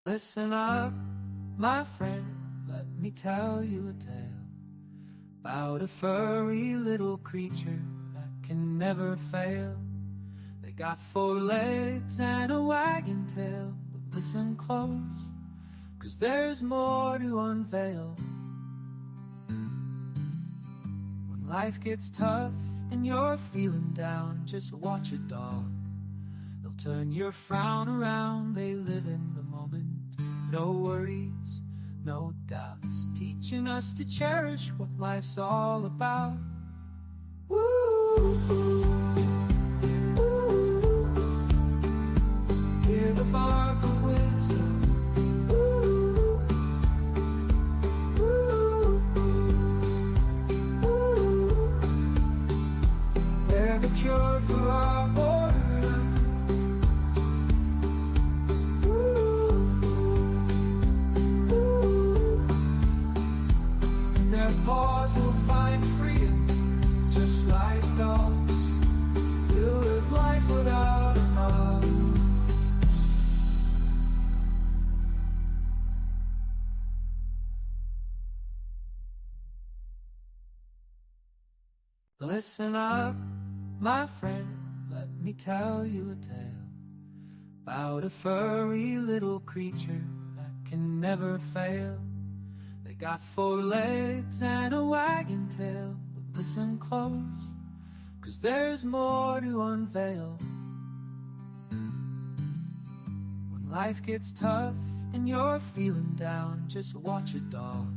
Listen up, my friend, let me tell you a tale about a furry little creature that can never fail. They got 4 legs and a wagging tail, but listen close, 'cause there's more to unveil. When life gets tough and you're feeling down, just watch a dog. They'll turn your frown around, they live in the moment. No worries, no doubts, teaching us to cherish what life's all about. Woo! Hear the bark of wisdom. Woo! Woo! Woo! They're the cure for our boredom. Their paws will find freedom, just like dogs. We'll live life without a hug. Listen up, my friend, let me tell you a tale about a furry little creature that can never fail. They got 4 legs and a wagging tail, but listen close, 'cause there's more to unveil. When life gets tough and you're feeling down, just watch a dog.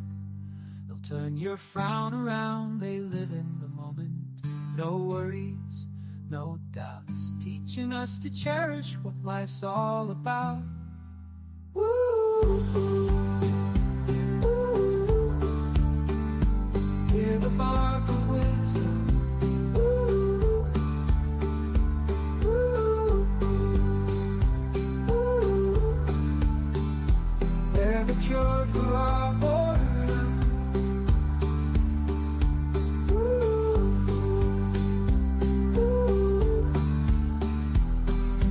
They'll turn your frown around, they live in the moment. No worries, no doubts, teaching us to cherish what life's all about. Woo! Hear the bark of wisdom. Woo! Woo! Woo! They're the cure for our boredom. Woo! Woo!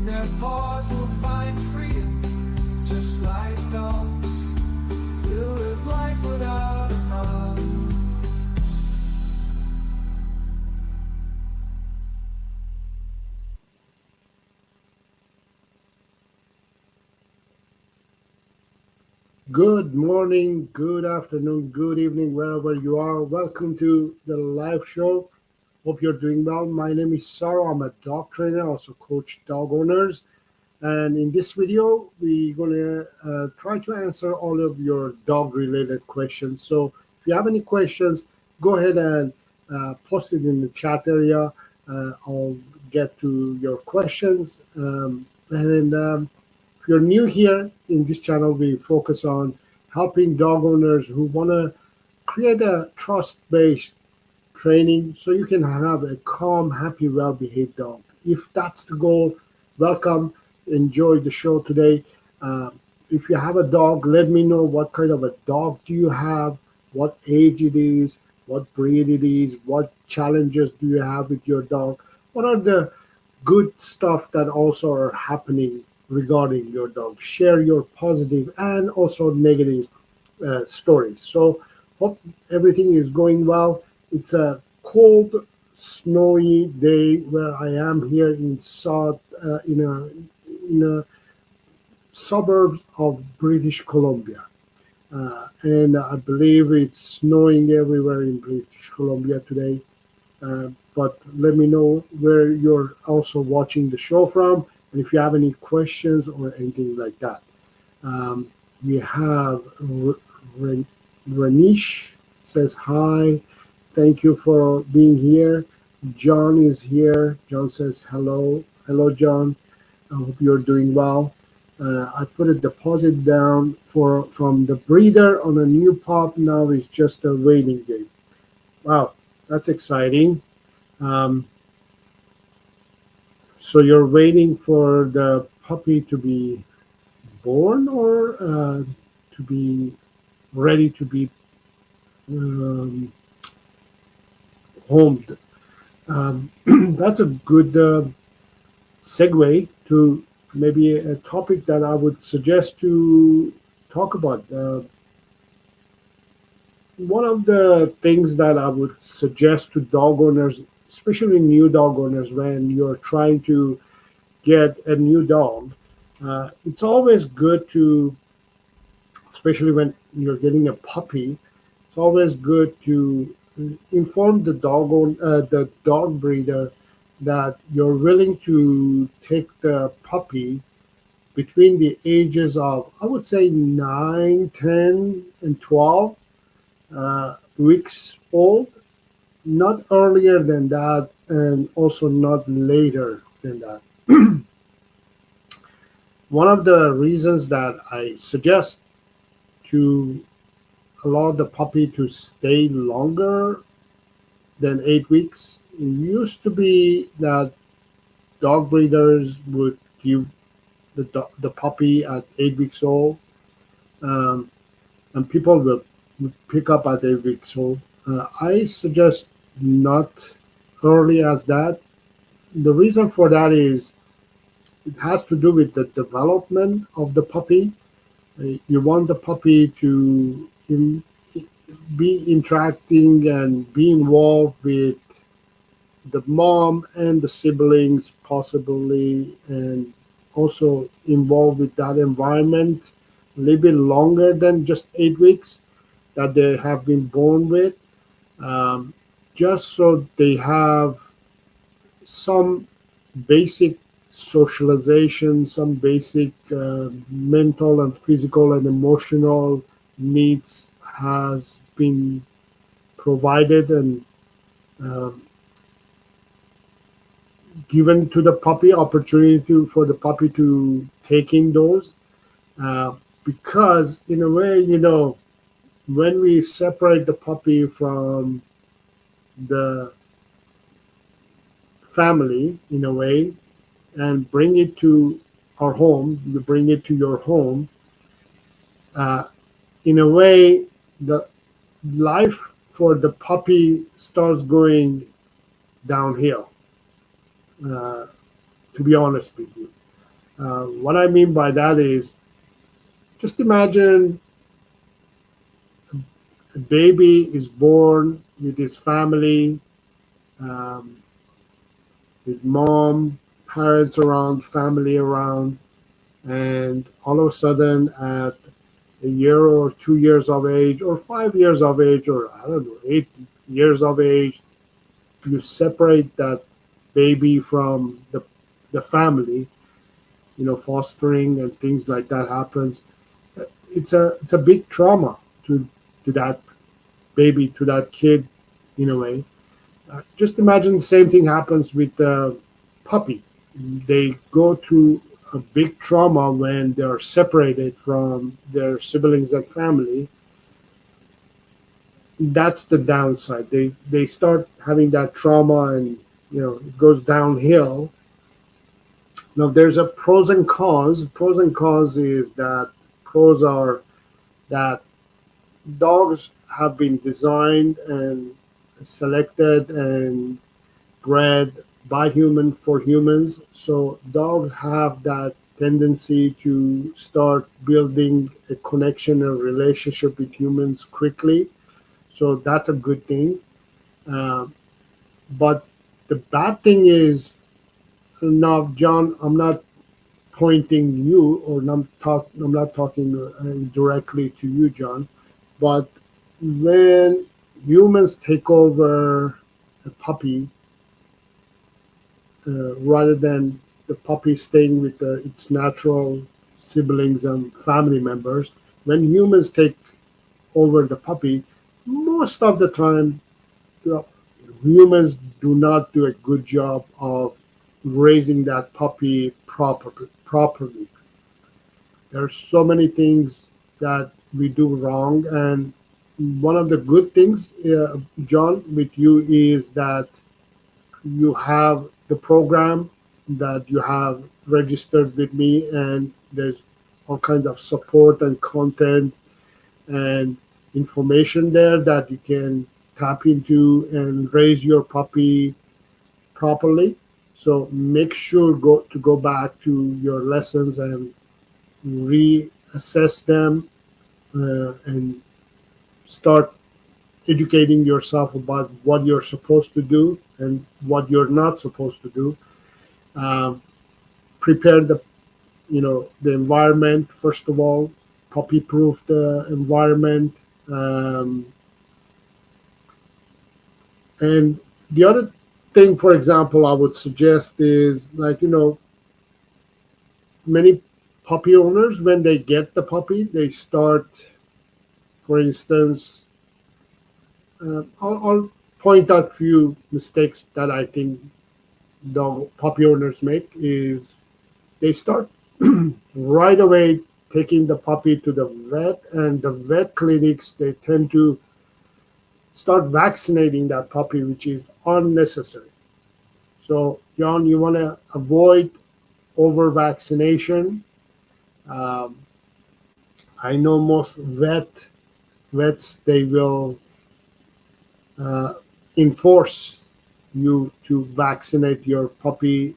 Their paws will find freedom, just like dogs. We'll live life without a hug. Good morning, good afternoon, good evening, wherever you are. Welcome to the live show. Hope you're doing well. My name is Saro. I'm a dog trainer, also coach dog owners. And in this video, we're going to try to answer all of your dog related questions. So if you have any questions, go ahead and post it in the chat area. I'll get to your questions. If you're new here in this channel, we focus on helping dog owners who want to create a trust-based training so you can have a calm, happy, well-behaved dog. If that's the goal, welcome. Enjoy the show today. If you have a dog, let me know what kind of a dog do you have, what age it is, what breed it is, what challenges do you have with your dog, what are the good stuff that also are happening regarding your dog. Share your positive and also negative stories. So hope everything is going well. It's a cold, snowy day where I am here in a suburbs of British Columbia. And I believe it's snowing everywhere in British Columbia today. But let me know where you're also watching the show from, and if you have any questions or anything like that. We have Ranish says hi. Thank you for being here. John is here. John says hello. Hello, John. I hope you're doing well. I put a deposit down from the breeder on a new pup. Now it's just a waiting game. Wow, that's exciting. So you're waiting for the puppy to be born or to be ready to be homed. That's a good segue to maybe a topic that I would suggest to talk about. One of the things that I would suggest to dog owners, especially new dog owners, when you're trying to get a new dog, it's always good to, especially when you're getting a puppy, it's always good to inform the dog breeder that you're willing to take the puppy between the ages of, I would say, 9, 10, and 12 weeks old, not earlier than that, and also not later than that. One of the reasons that I suggest to allow the puppy to stay longer than 8 weeks used to be that dog breeders would give the puppy at 8 weeks old, um, and people will pick up at 8 weeks old. I suggest not early as that. The reason for that is it has to do with the development of the puppy. You want the puppy to be interacting and be involved with the mom and the siblings, possibly, and also involved with that environment a little bit longer than just 8 weeks that they have been born with, um, just so they have some basic socialization, some basic mental and physical and emotional needs has been provided and um, given to the puppy, opportunity for the puppy to take in those. Uh, because in a way, when we separate the puppy from the family in a way and bring it to our home, you bring it to your home, uh, in a way, the life for the puppy starts going downhill, uh, to be honest with you. What I mean by that is just imagine a baby is born with his family, um, with mom, parents around, family around, and all of a sudden at a year or 2 years of age or 5 years of age or I don't know, 8 years of age, you separate that baby from the family, fostering and things like that happens. It's a big trauma to that baby, to that kid, in a way. Just imagine the same thing happens with the puppy. They go through a big trauma when they're separated from their siblings and family. That's the downside. They start having that trauma, and it goes downhill. Now there's a pros and cons. Pros and cons is that pros are that dogs have been designed and selected and bred by human for humans. So dogs have that tendency to start building a connection and relationship with humans quickly. So that's a good thing. Um, but the bad thing is, now, John, I'm not pointing you, or I'm not talking directly to you, John, but when humans take over a puppy, rather than the puppy staying with its natural siblings and family members, when humans take over the puppy, most of the time, the humans do not do a good job of raising that puppy properly. There's so many things that we do wrong, and one of the good things, John, with you is that you have the program that you have registered with me, and there's all kinds of support and content and information there that you can tap into and raise your puppy properly. So make sure go back to your lessons and reassess them, and start educating yourself about what you're supposed to do and what you're not supposed to do. Um, Prepare the environment first of all, puppy proof the environment. Um, and the other thing, for example, I would suggest is, like, many puppy owners, when they get the puppy, they start, for instance, I'll point out few mistakes that I think dog puppy owners make is they start right away taking the puppy to the vet, and the vet clinics, they tend to start vaccinating that puppy, which is unnecessary. So, John, you want to avoid over vaccination. Um, I know most vets, they will uh, enforce you to vaccinate your puppy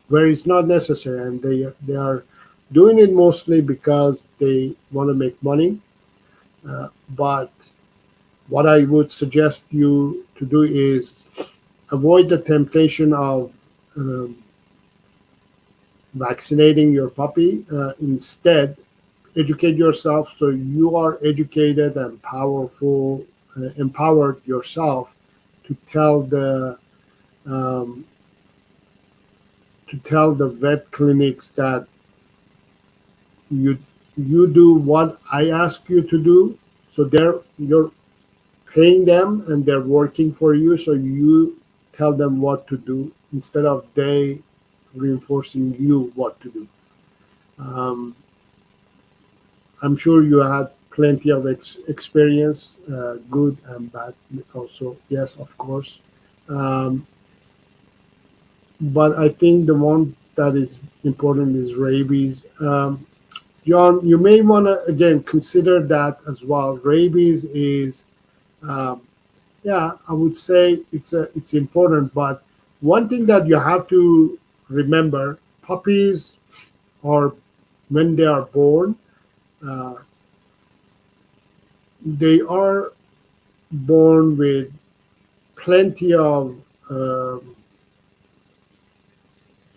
where it's not necessary, and they are doing it mostly because they want to make money. But what I would suggest you to do is avoid the temptation of um, vaccinating your puppy. Instead, educate yourself so you are educated and powerful, empowered yourself to tell the um, vet clinics that you you do what I ask you to do. So you're paying them and they're working for you. So you tell them what to do instead of they reinforcing you what to do. Um, I'm sure you had plenty of experience, good and bad also. Yes, of course. Um, but I think the one that is important is rabies. John, you may want to again consider that as well. Rabies is, um, yeah, I would say it's important. But one thing that you have to remember: puppies are, when they are born, uh, they are born with plenty of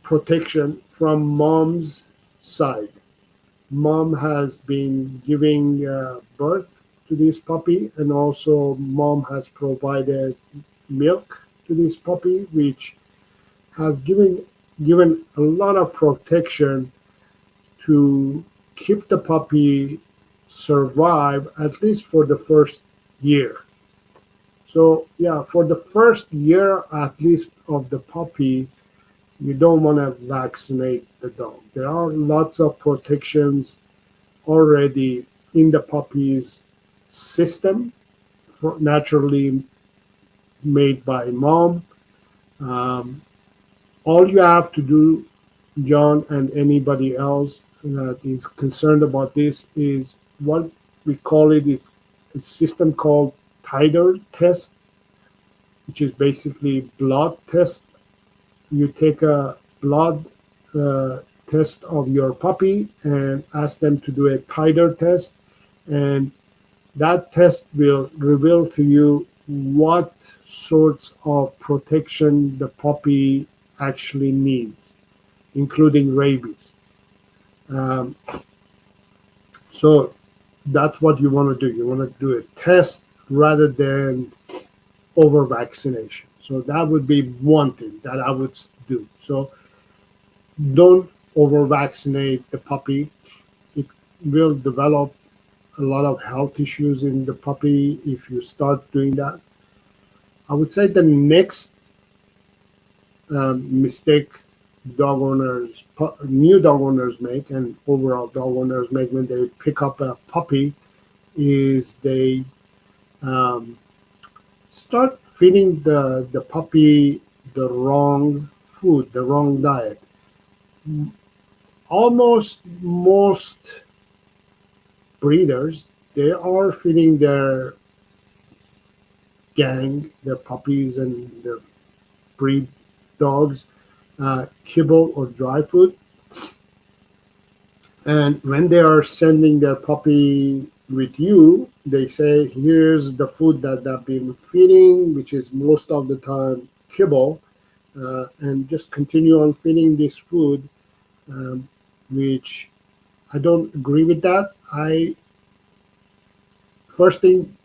protection from mom's side. Mom has been giving birth to this puppy, and also mom has provided milk to this puppy, which has given a lot of protection to keep the puppy survive at least for the first year. So yeah, for the first year at least of the puppy, you don't want to vaccinate the dog. There are lots of protections already in the puppy's system, naturally made by mom. Um, all you have to do, John, and anybody else that is concerned about this, is what we call it is a system called titer test, which is basically blood test. You take a blood uh, test of your puppy and ask them to do a titer test, and that test will reveal to you what sorts of protection the puppy actually needs, including rabies. Um, so that's what you want to do. You want to do a test rather than over vaccination. So that would be one thing that I would do. So don't over vaccinate the puppy. It will develop a lot of health issues in the puppy if you start doing that. I would say the next mistake new dog owners make, and overall dog owners make when they pick up a puppy, is they um, start feeding the puppy the wrong food, the wrong diet. Almost most breeders, they are feeding their gang, their puppies and their breed dogs, kibble or dry food. And when they are sending their puppy with you, they say, here's the food that I've been feeding, which is most of the time kibble, and just continue on feeding this food, um, which I don't agree with that.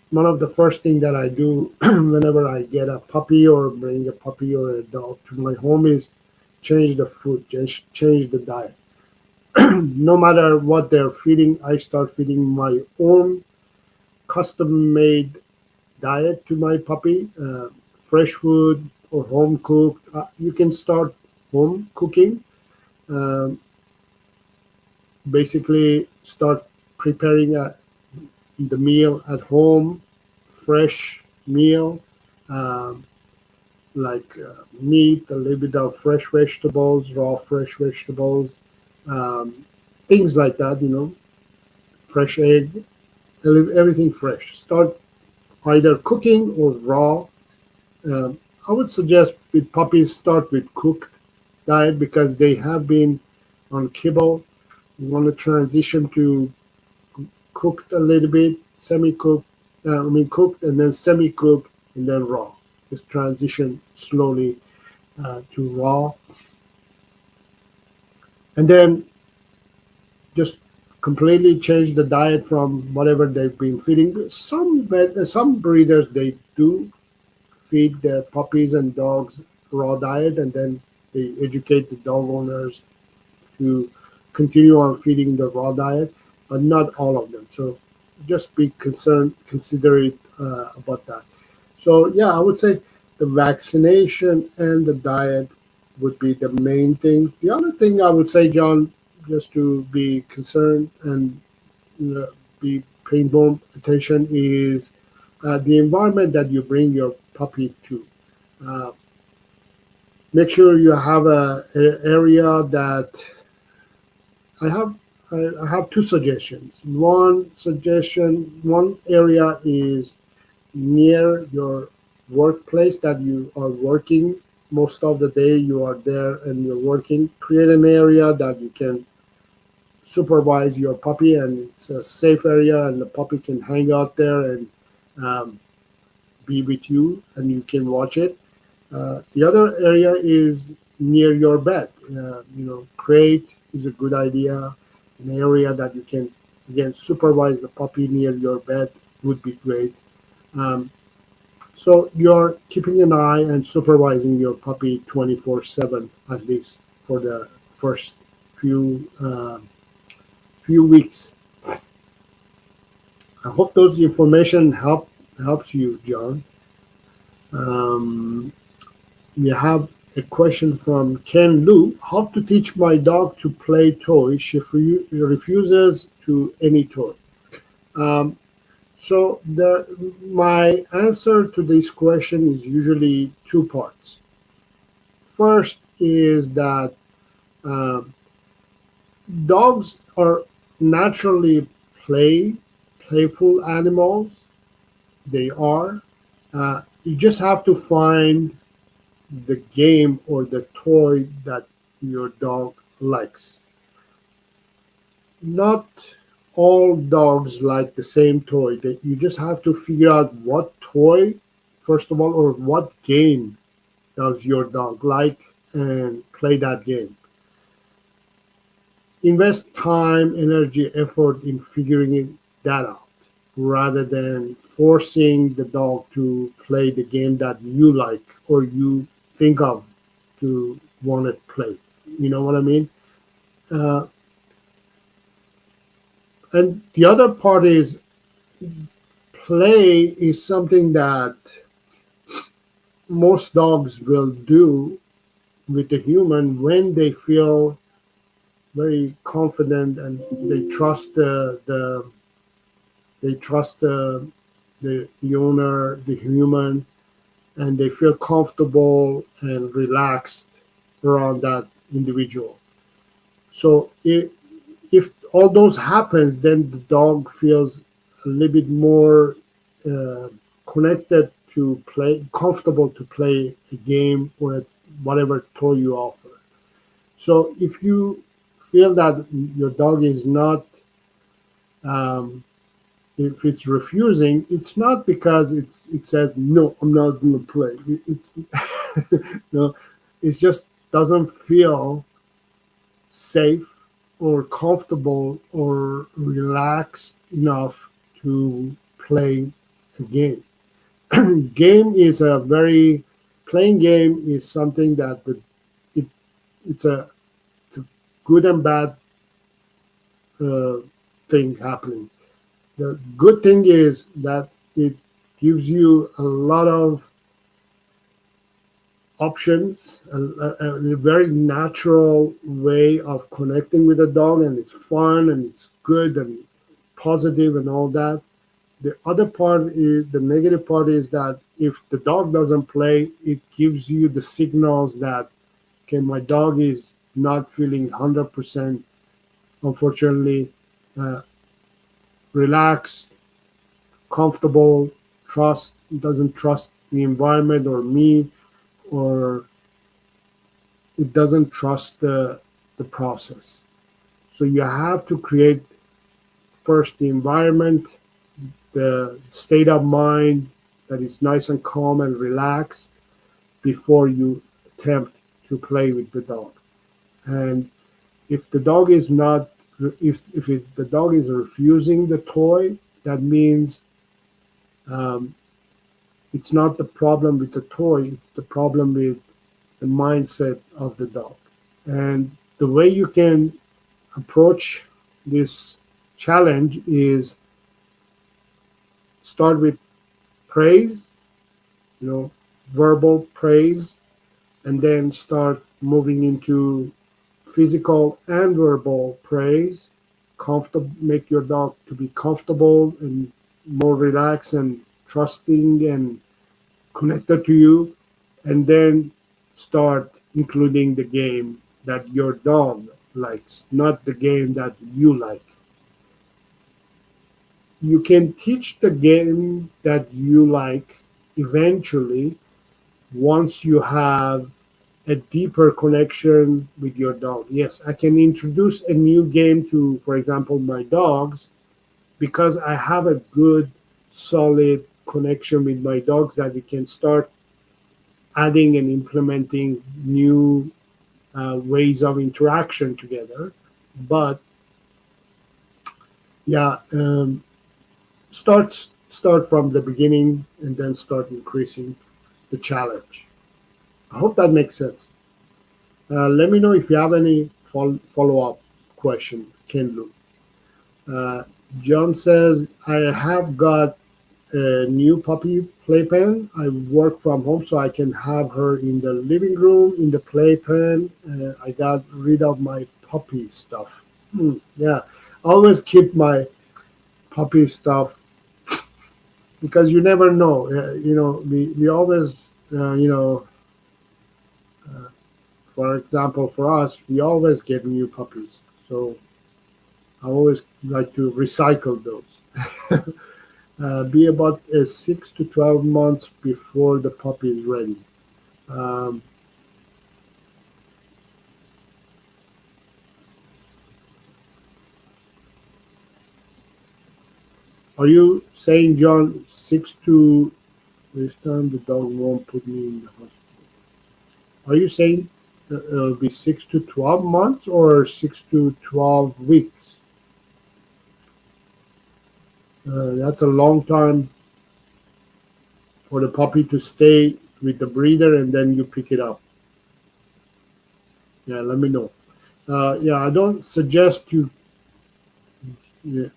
One of the first thing that I do whenever I get a puppy or bring a puppy or a dog to my home is change the food, change the diet. No matter what they're feeding, I start feeding my own custom made diet to my puppy, fresh food or home cooked. You can start home cooking. Um, Basically, start preparing the meal at home, fresh meal, um, like meat, a little bit of fresh vegetables, raw fresh vegetables, um, things like that. Fresh egg, everything fresh. Start either cooking or raw. I would suggest with puppies start with cooked diet because they have been on kibble. You want to transition to cooked a little bit, semi-cooked. Cooked and then semi-cooked and then raw. Just transition slowly to raw, and then just completely change the diet from whatever they've been feeding. Some breeders they do feed their puppies and dogs raw diet, and then they educate the dog owners to continue on feeding the raw diet, but not all of them. So just be considerate about that. So yeah, I would say the vaccination and the diet would be the main things. The other thing I would say, John, just to be concerned and be paying more attention is the environment that you bring your puppy to. Uh, Make sure you have a area that I have. I have two suggestions. One area is near your workplace that you are working. Most of the day you are there and you're working. Create an area that you can supervise your puppy, and it's a safe area, and the puppy can hang out there and um, be with you, and you can watch it. The other area is near your bed. Crate is a good idea. An area that you can again supervise the puppy near your bed would be great. Um, so you're keeping an eye and supervising your puppy 24/7 at least for the first few weeks. I hope those information helps you, John. Um, we have a question from Ken Lu. How to teach my dog to play toy? She refuses to any toy. Um, my answer to this question is usually two parts. First is that um, dogs are naturally playful animals. They are. You just have to find the game or the toy that your dog likes. Not all dogs like the same toy. You just have to figure out what toy, first of all, or what game does your dog like and play that game. Invest time, energy, effort in that out rather than forcing the dog to play the game that you like or you think of to want to play. You know what I mean? Uh, and the other part is play is something that most dogs will do with the human when they feel very confident and they trust the owner, the human, and they feel comfortable and relaxed around that individual. So if all those happens, then the dog feels a little bit more uh, connected to play, comfortable to play a game or whatever toy you offer. So if you feel that your dog is not, um, if it's refusing, it's not because it says no, I'm not going to play. It's no, it just doesn't feel safe or comfortable or relaxed enough to play a game. Game is a very Playing game is something that it, it's a good and bad uh, thing happening. The good thing is that it gives you a lot of options, a very natural way of connecting with a dog, and it's fun and it's good and positive and all that. The other part is the negative part is that if the dog doesn't play, it gives you the signals that, okay, my dog is not feeling 100%, unfortunately, uh, relaxed, comfortable, doesn't trust the environment or me, or it doesn't trust the process. So you have to create first the environment, the state of mind that is nice and calm and relaxed before you attempt to play with the dog. And if the dog is not, if the dog is refusing the toy, that means um, it's not the problem with the toy, it's the problem with the mindset of the dog. And the way you can approach this challenge is start with praise, you know, verbal praise, and then start moving into physical and verbal praise. Comfortable, make your dog to be comfortable and more relaxed and trusting and connected to you, and then start including the game that your dog likes, not the game that you like. You can teach the game that you like eventually once you have a deeper connection with your dog. Yes, I can introduce a new game to, for example, my dogs because I have a good, solid connection with my dogs that we can start adding and implementing new ways of interaction together. But yeah, start from the beginning and then start increasing the challenge. I hope that makes sense. Let me know if you have any follow up question, Ken. Uh, John says, I have got a new puppy playpen. I work from home so I can have her in the living room in the playpen. I got rid of my puppy stuff. Yeah, always keep my puppy stuff because you never know. We always, for example, for us, we always get new puppies. So I always like to recycle those. Be about 6 to 12 months before the puppy is ready. Um, are you saying, John, this time the dog won't put me in the hospital? Are you saying it'll be 6 to 12 months or 6 to 12 weeks? That's a long time for the puppy to stay with the breeder and then you pick it up. Yeah, let me know. Yeah, I don't suggest you. Yeah,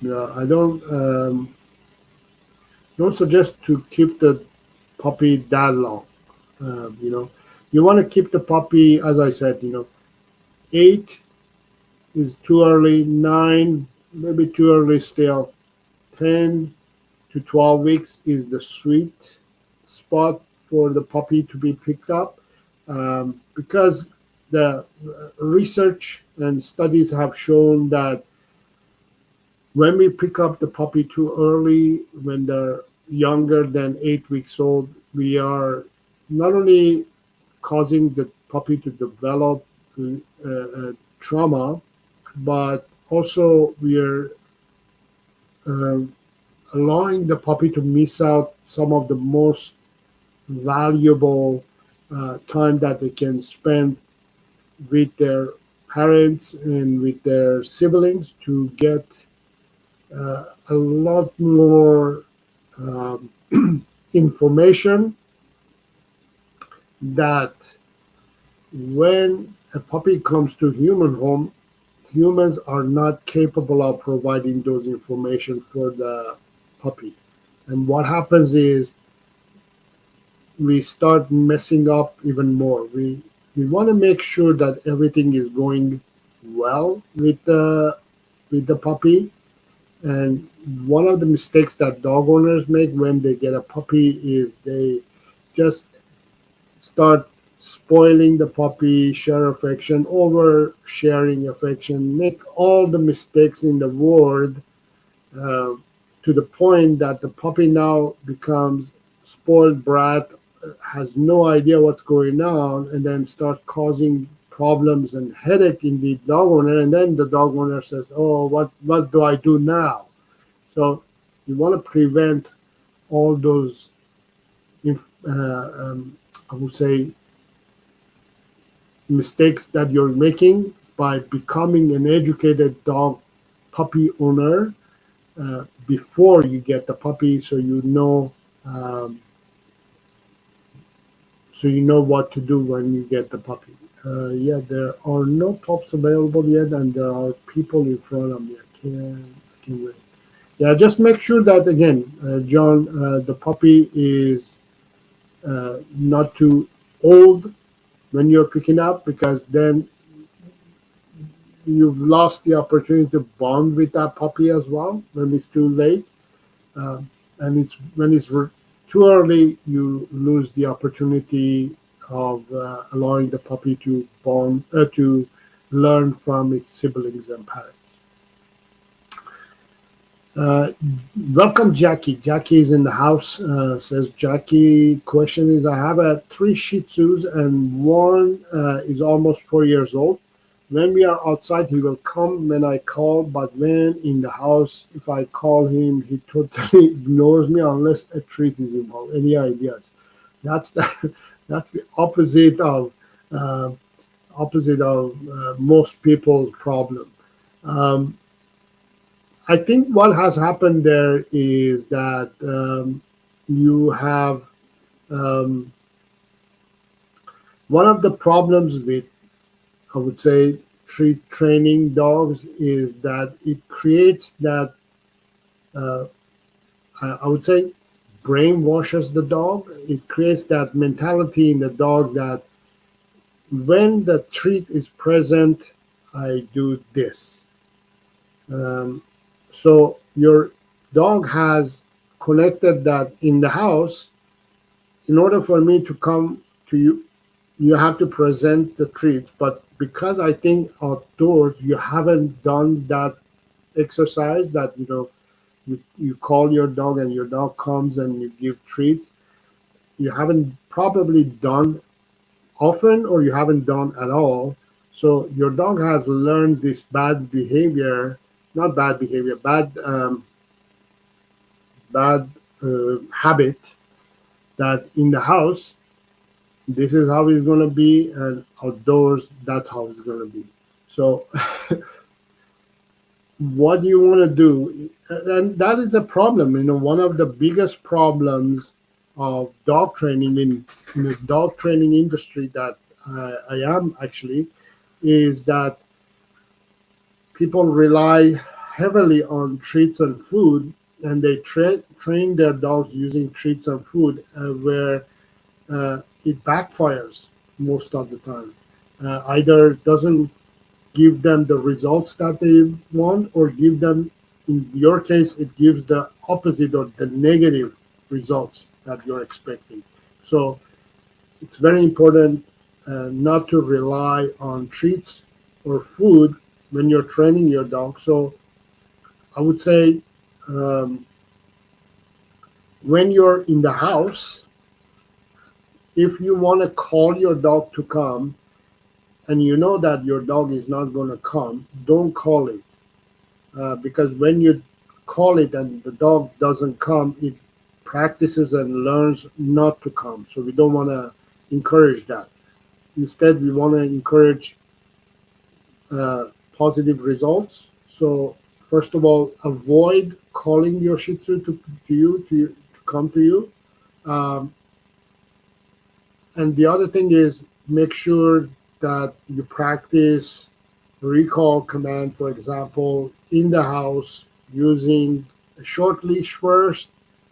yeah, I don't suggest to keep the puppy that long. You know, you want to keep the puppy, as I said. 8 is too early. 9 maybe too early still. 10 to 12 weeks is the sweet spot for the puppy to be picked up, because the research and studies have shown that when we pick up the puppy too early, when they're younger than 8 weeks old, we are not only causing the puppy to develop trauma, but also we are uh, allowing the puppy to miss out some of the most valuable time that they can spend with their parents and with their siblings to get a lot more um, information that when a puppy comes to human home, humans are not capable of providing those information for the puppy. And what happens is we start messing up even more. We want to make sure that everything is going well with the puppy. And one of the mistakes that dog owners make when they get a puppy is they just start spoiling the puppy, share affection, over sharing affection, make all the mistakes in the world, uh, to the point that the puppy now becomes spoiled brat, has no idea what's going on, and then starts causing problems and headache in the dog owner. And then the dog owner says, "Oh, what do I do now?" So you want to prevent all those, I would say, mistakes that you're making by becoming an educated dog puppy owner before you get the puppy, um, so you know what to do when you get the puppy. Yeah, there are no pups available yet, and there are people in front of me. I can't wait. Yeah, just make sure that again, John, the puppy is not too old when you're picking up, because then you've lost the opportunity to bond with that puppy as well when it's too late. And it's when too early, you lose the opportunity of allowing the puppy to bond, to learn from its siblings and parents. Uh, Welcome, Jackie. Jackie is in the house. Says Jackie. Question is, I have a three Shih Tzus and one is almost 4 years old. When we are outside, he will come when I call, but when in the house, if I call him, he totally ignores me unless a treat is involved. Any ideas? That's the that's the uh, opposite of most people's problem. Um, I think what has happened there is that you have um, one of the problems with, I would say, training dogs is that it creates that, uh, I would say, brainwashes the dog. It creates that mentality in the dog that when the treat is present, I do this. Um, so your dog has connected that in the house, in order for me to come to you, you have to present the treats. But because I think outdoors, you haven't done that exercise that, you call your dog and your dog comes and you give treats. You haven't probably done often, or you haven't done at all. So your dog has learned this bad behavior, not bad behavior, bad habit, that in the house this is how it's going to be, and outdoors that's how it's going to be. So what you want to do, and that is a problem. One of the biggest problems of dog training in the dog training industry that I am actually, is that people rely heavily on treats and food, and they train their dogs using treats and food, where it backfires most of the time. Either doesn't give them the results that they want, or give them, in your case, it gives the opposite or the negative results that you're expecting. So it's very important not to rely on treats or food when you're training your dog. So I would say, um, when you're in the house, if you want to call your dog to come and you know that your dog is not going to come, don't call it. Because when you call it and the dog doesn't come, it practices and learns not to come. So we don't want to encourage that. Instead, we want to encourage uh, positive results. So first of all, avoid calling your Shih Tzu to come to you. Um, and the other thing is make sure that you practice recall command, for example, in the house using a short leash first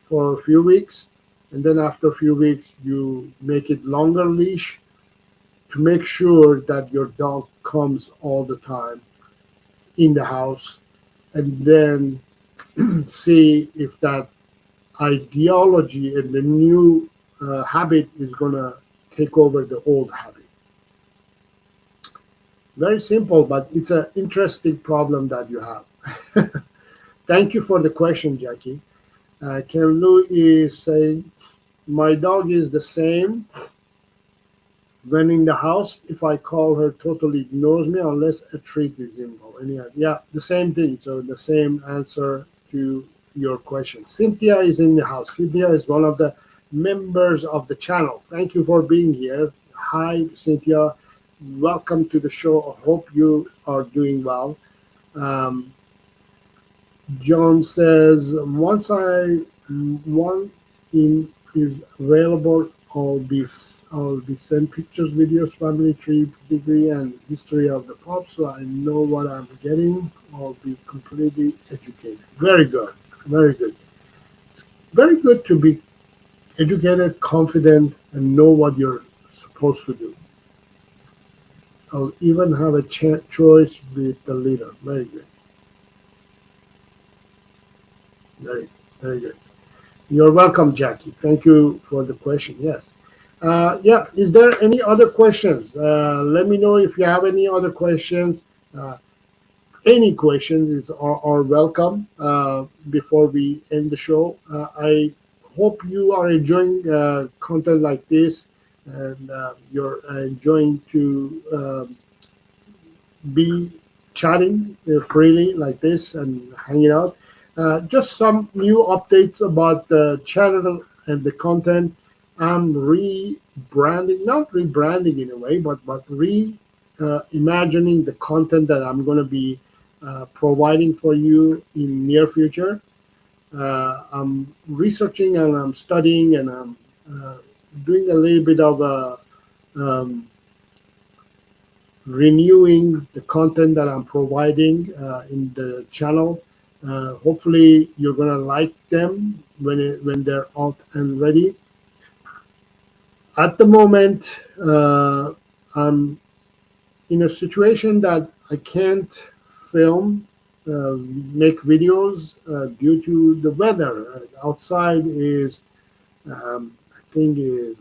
for a few weeks, and then after a few weeks you make it longer leash to make sure that your dog comes all the time in the house, and then see if that ideology and the new habit is going to take over the old habit. Very simple, but it's an interesting problem that you have. Thank you for the question, Jackie. Ken Lou is saying, my dog is the same when in the house. If I call her, totally ignores me unless a treat is involved. Yeah, the same thing. So the same answer to your question. Cynthia is in the house. Cynthia is one of the members of the channel. Thank you for being here. Hi, Cynthia. Welcome to the show. I hope you are doing well. Um, John says, once one in is available, I'll be send pictures, videos, family tree, degree, and history of the pop, so I know what I'm getting. I'll be completely educated. Very good, very good, very good to be educated, confident, and know what you're supposed to do. I'll even have a choice with the leader. Very good, very, very good. You're welcome, Jackie. Thank you for the question. Yes. Yeah. Is there any other questions? Let me know if you have any other questions. Uh, any questions are welcome before we end the show. I hope you are enjoying content like this, and you're enjoying to be chatting freely like this and hanging out. Just some new updates about the channel and the content. I'm rebranding, not rebranding in a way, but imagining the content that I'm going to be providing for you in near future. I'm researching and I'm studying and I'm uh, doing a little bit of um, renewing the content that I'm providing in the channel. Hopefully, you're gonna like them when they're out and ready. At the moment, I'm in a situation that I can't film, make videos due to the weather. Outside is, I think,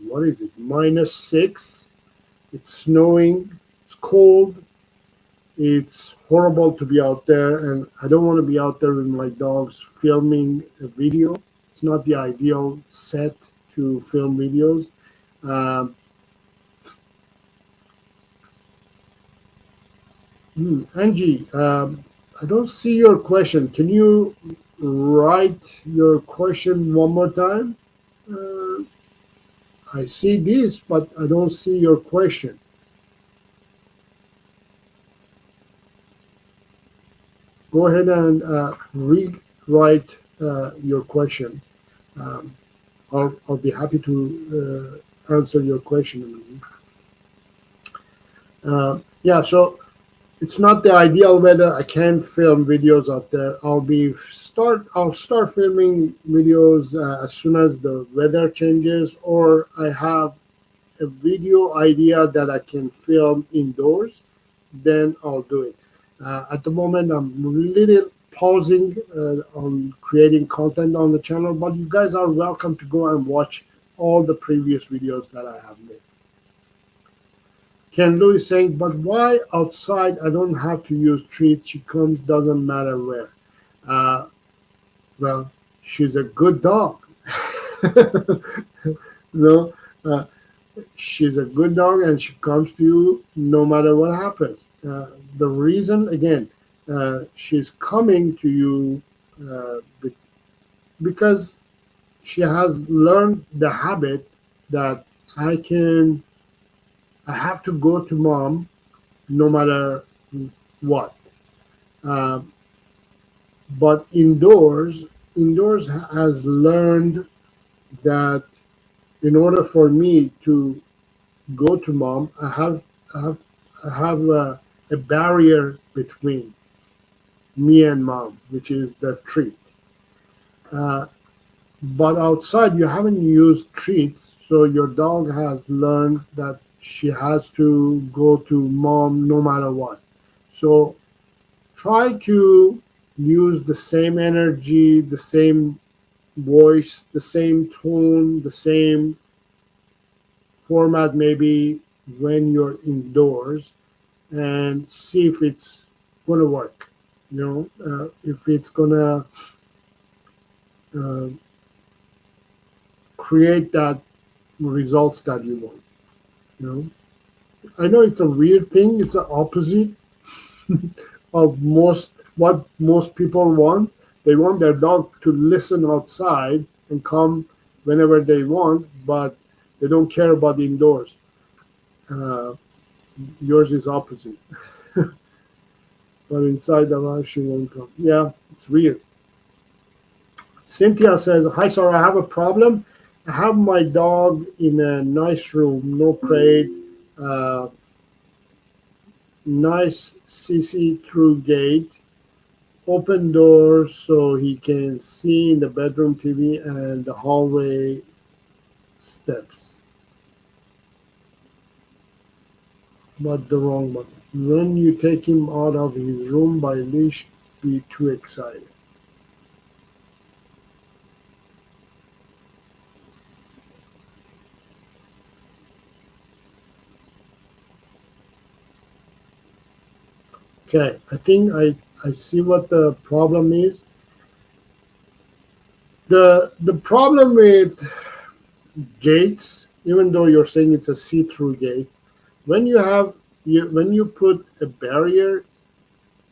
what is it, -6. It's snowing. It's cold. It's horrible to be out there, and I don't want to be out there with my dogs filming a video. It's not the ideal set to film videos. Um, Angie, I don't see your question. Can you write your question one more time? Uh, I see this, but I don't see your question. Go ahead and rewrite your question. Um, I'll be happy to answer your question. Yeah, so it's not the ideal weather. I can't film videos out there. I'll start filming videos as soon as the weather changes, or I have a video idea that I can film indoors, then I'll do it. At the moment, I'm little pausing on creating content on the channel, but you guys are welcome to go and watch all the previous videos that I have made. Ken Lou is saying, but why outside I don't have to use treats? She comes, doesn't matter where. Uh, well, she's a good dog. No, uh, She's a good dog and she comes to you no matter what happens. The reason, again, she's coming to you because she has learned the habit that I can, I have to go to mom no matter what. Uh, but indoors has learned that in order for me to go to mom, I have, I have a barrier between me and mom, which is the treat. Uh, but outside, you haven't used treats, so your dog has learned that she has to go to mom no matter what. So try to use the same energy, the same voice, the same tone, the same format, maybe when you're indoors, and see if it's going to work. If it's going to uh, create that results that you want. You know, I know it's a weird thing. It's the opposite of most what most people want. They want their dog to listen outside and come whenever they want, but they don't care about indoors. Uh, Yours is opposite. But inside the house, she won't come. Yeah, it's weird. Cynthia says, "Hi, Sarah. I have a problem. I have my dog in a nice room, no crate, uh, nice CC through gate, open doors so he can see in the bedroom TV and the hallway steps, but the wrong button. When you take him out of his room by leash, be too excited." Okay, I think I see what the problem is. The problem with gates, even though you're saying it's a see-through gate, when when you put a barrier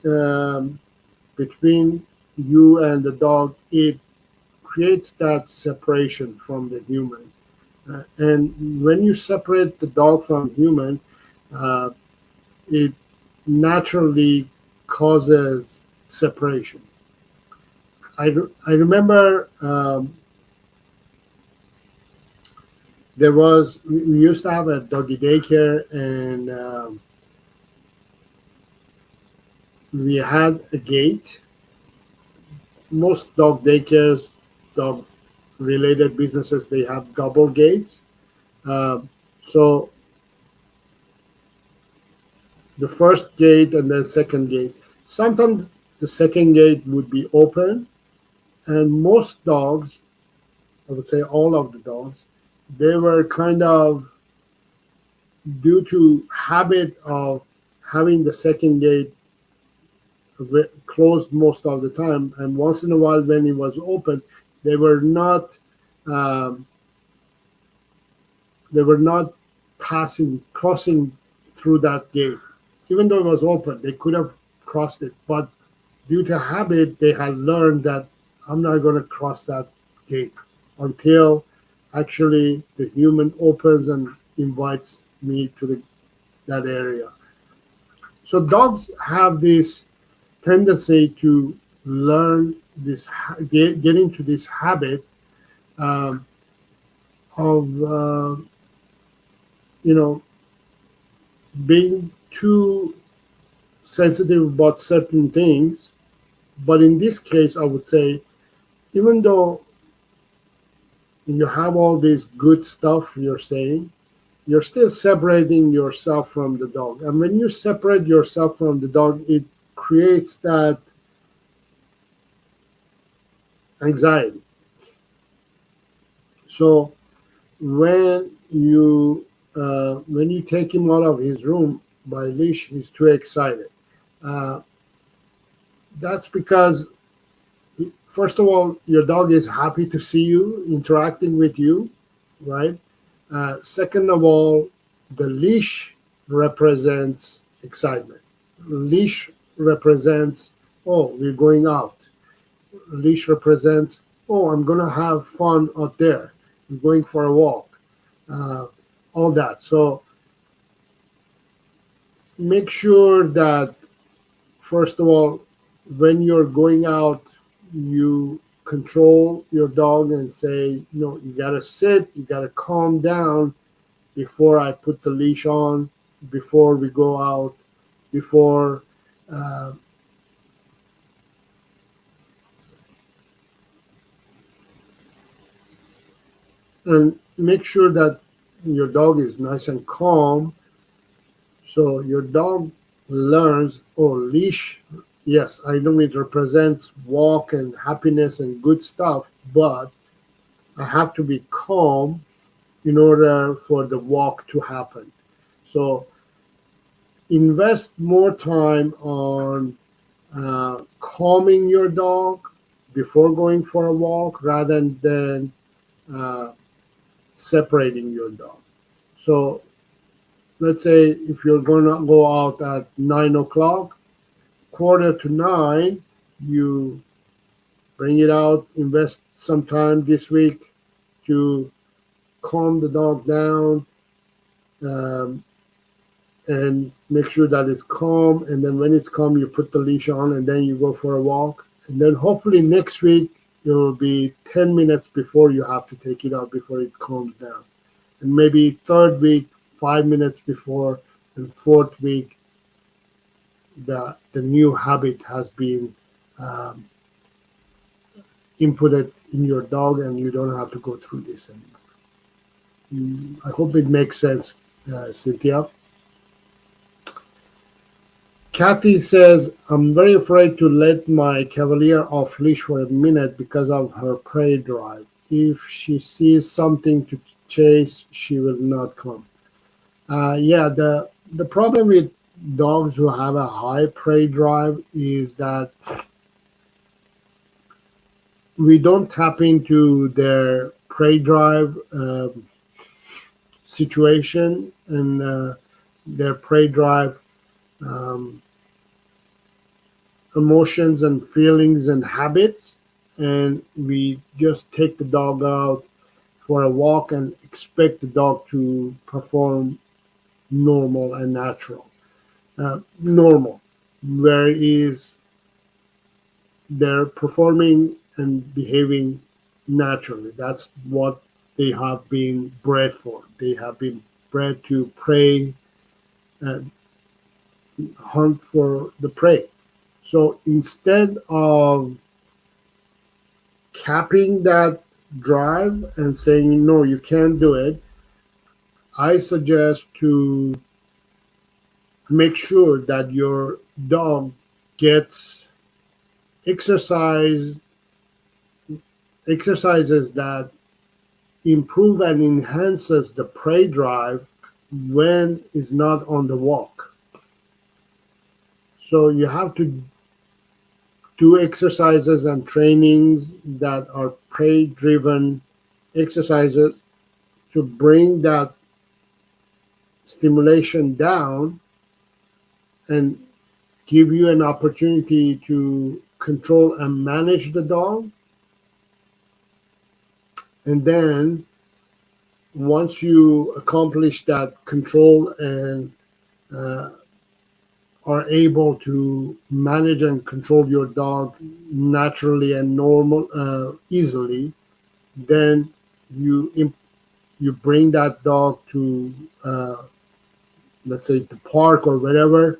um, between you and the dog, it creates that separation from the human. And when you separate the dog from human, uh, it naturally causes separation. I remember we used to have a doggy daycare, and we had a gate. Most dog daycares, dog related businesses, they have double gates. Um, so the first gate and then second gate. Sometimes the second gate would be open, and most dogs, I would say all of the dogs, they were kind of, due to habit of having the second gate closed most of the time, and once in a while when it was open, they were not um, they were not crossing through that gate. Even though it was open, they could have crossed it, but due to habit, they had learned that I'm not going to cross that gate until actually the human opens and invites me to that area. So dogs have this tendency to learn get into this habit um, of you know being too sensitive about certain things. But in this case, I would say, even though you have all this good stuff you're saying, you're still separating yourself from the dog. And when you separate yourself from the dog, it creates that anxiety. So when you take him out of his room by leash, he's too excited. Uh, that's because, first of all, your dog is happy to see you, interacting with you, right? Second of all, the leash represents excitement. Leash represents, oh, we're going out. Leash represents, oh, I'm going to have fun out there. I'm going for a walk. Uh, all that. So make sure that, first of all, when you're going out, you control your dog and say, no, you got to sit, you got to calm down before I put the leash on, before we go out, before, uh, and make sure that your dog is nice and calm. So your dog learns, oh, leash, yes, I know it represents walk and happiness and good stuff, but I have to be calm in order for the walk to happen. So invest more time on calming your dog before going for a walk rather than uh, separating your dog. So let's say if you're going to go out at 9 o'clock, quarter to nine, you bring it out, invest some time this week to calm the dog down, um, and make sure that it's calm. And then when it's calm, you put the leash on and then you go for a walk. And then hopefully next week, it will be 10 minutes before you have to take it out before it calms down. And maybe third week, 5 minutes before, and fourth week, the new habit has been um, inputted in your dog and you don't have to go through this anymore. I hope it makes sense, Cynthia. Kathy says, I'm very afraid to let my Cavalier off leash for a minute because of her prey drive. If she sees something to chase, she will not come. Yeah, the problem with dogs who have a high prey drive is that we don't tap into their prey drive situation and their prey drive um, emotions and feelings and habits, and we just take the dog out for a walk and expect the dog to perform normal and natural. Normal, whereas they're performing and behaving naturally. That's what they have been bred for. They have been bred to prey and hunt for the prey. So instead of capping that drive and saying, no, you can't do it, I suggest to make sure that your dog gets exercise exercises that improve and enhances the prey drive when it's not on the walk. So you have to do exercises and trainings that are prey driven exercises to bring that stimulation down and give you an opportunity to control and manage the dog. And then once you accomplish that control and uh, are able to manage and control your dog naturally and normal easily, then you you bring that dog to let's say the park or wherever,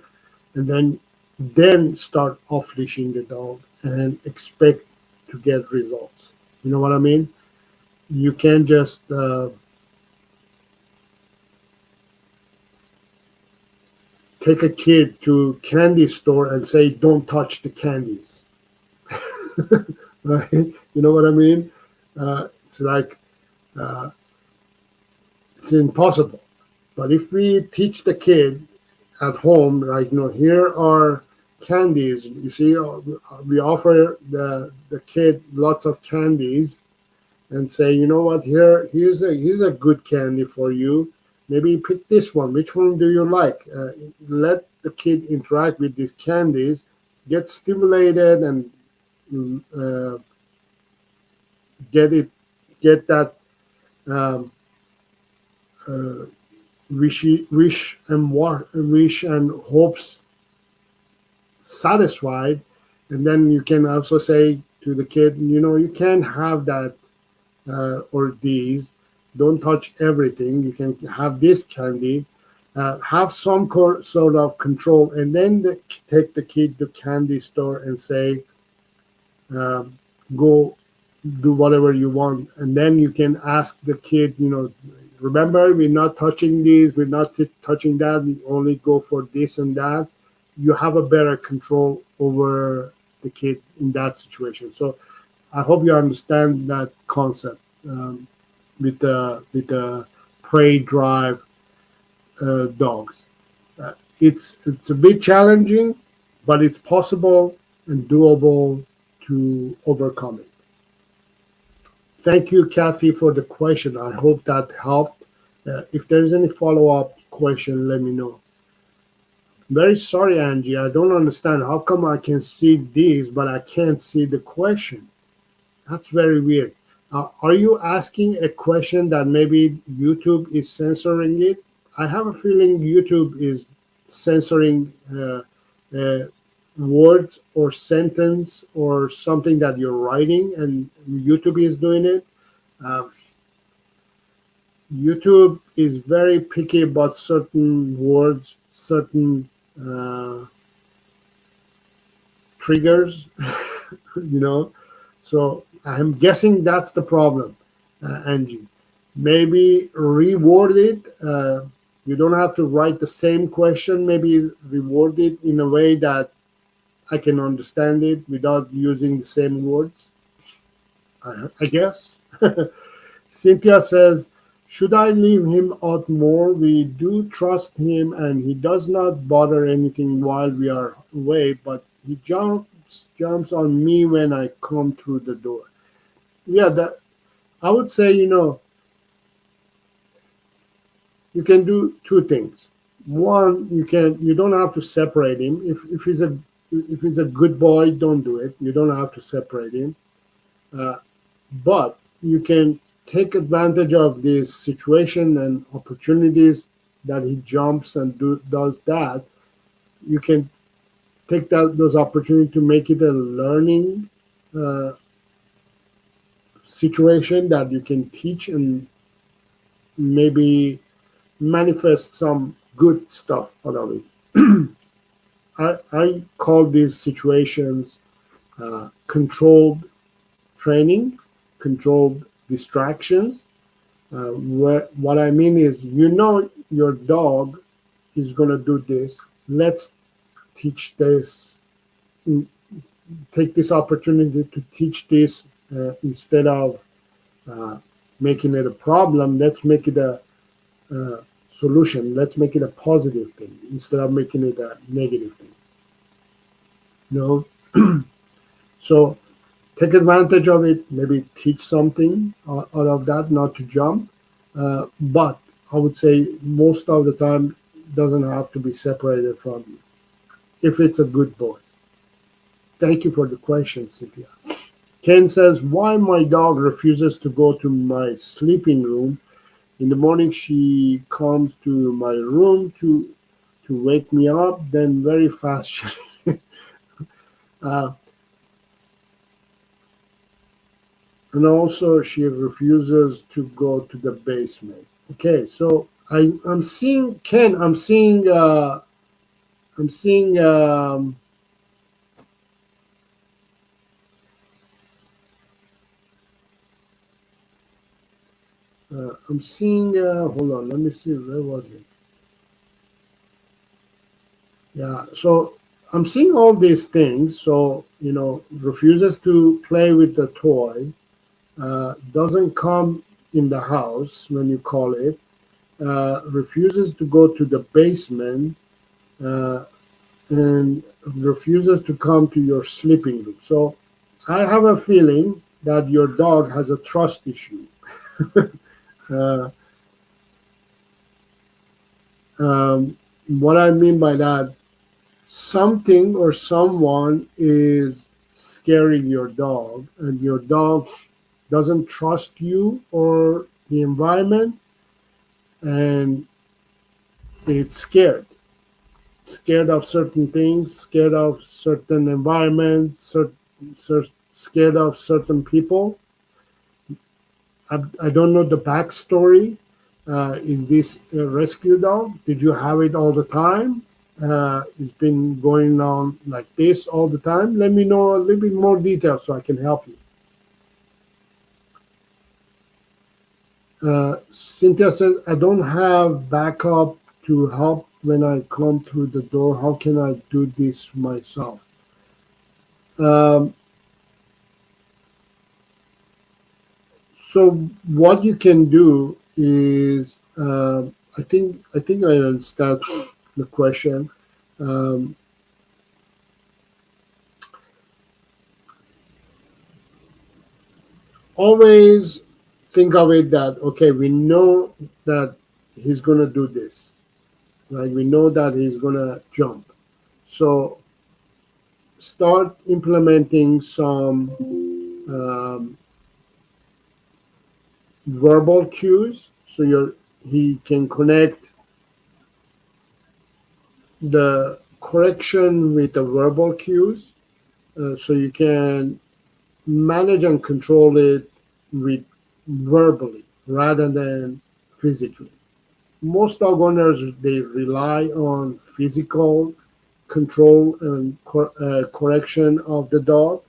and then start off leashing the dog and expect to get results. You know what I mean? You can't just take a kid to candy store and say, "Don't touch the candies." Right? You know what I mean? It's like uh, it's impossible. But if we teach the kid at home, like, here are candies. You see, we offer the kid lots of candies, and say, you know what, here's a good candy for you. Maybe pick this one. Which one do you like? Let the kid interact with these candies, get stimulated, and uh, get it, get that um, uh, wish and hopes satisfied. And then you can also say to the kid, you can't have that or these. Don't touch everything. You can have this candy. Have some sort of control, and then take the kid to candy store and say, um, "Go do whatever you want." And then you can ask the kid, remember, we're not touching these, we're not touching that. We only go for this and that. You have a better control over the kid in that situation. So I hope you understand that concept. With the prey drive dogs. It's a bit challenging, but it's possible and doable to overcome it. Thank you, Kathy, for the question. I hope that helped. If there's any follow-up question, let me know. Very sorry, Angie. I don't understand. How come I can see these, but I can't see the question? That's very weird. Are you asking a question that maybe YouTube is censoring it? I have a feeling YouTube is censoring uh, words or sentence or something that you're writing, and YouTube is doing it. Um, YouTube is very picky about certain words, certain uh, triggers, you know. So I'm guessing that's the problem, Angie. Maybe reword it. You don't have to write the same question. Maybe reword it in a way that I can understand it without using the same words. I guess. Cynthia says, should I leave him out more? We do trust him and he does not bother anything while we are away, but he jumps on me when I come through the door. Yeah, that I would say, you can do two things. One, you don't have to separate him. If he's a good boy, don't do it. You don't have to separate him. Uh, but you can take advantage of this situation and opportunities that he jumps and does that. You can take those opportunities to make it a learning uh, situation that you can teach and maybe manifest some good stuff out of it. I call these situations controlled training, controlled distractions. What I mean is, your dog is going to do this. Let's teach this, take this opportunity to teach this instead of uh, making it a problem. Let's make it a solution. Let's make it a positive thing instead of making it a negative thing. So take advantage of it. Maybe teach something out of that, not to jump. But I would say most of the time doesn't have to be separated from you if it's a good boy. Thank you for the question, Cynthia. Ken says, why my dog refuses to go to my sleeping room. In the morning, she comes to my room to wake me up. Then very fast, uh, and also she refuses to go to the basement. Okay, so I'm seeing Ken. I'm seeing. I'm seeing. Hold on. Let me see. Where was it? Yeah. So I'm seeing all these things. So refuses to play with the toy. Doesn't come in the house when you call it. Refuses to go to the basement. Uh, and refuses to come to your sleeping room. So I have a feeling. that your dog has a trust issue. Uh, um, what I mean by that, something or someone is scaring your dog, and your dog doesn't trust you or the environment, and it's scared of certain things, scared of certain environments, scared of certain people. I don't know the backstory. Is this a rescue dog? Did you have it all the time? It's been going on like this all the time. Let me know a little bit more details so I can help you. Cynthia says, I don't have backup to help when I come through the door. How can I do this myself? Um, so what you can do is, I think I understand the question. Um, Always think of it that okay, we know that he's gonna do this, right? We know that he's gonna jump. So start implementing some um, verbal cues so he can connect the correction with the verbal cues, so you can manage and control it with verbally rather than physically. Most dog owners, they rely on physical control and correction of the dog,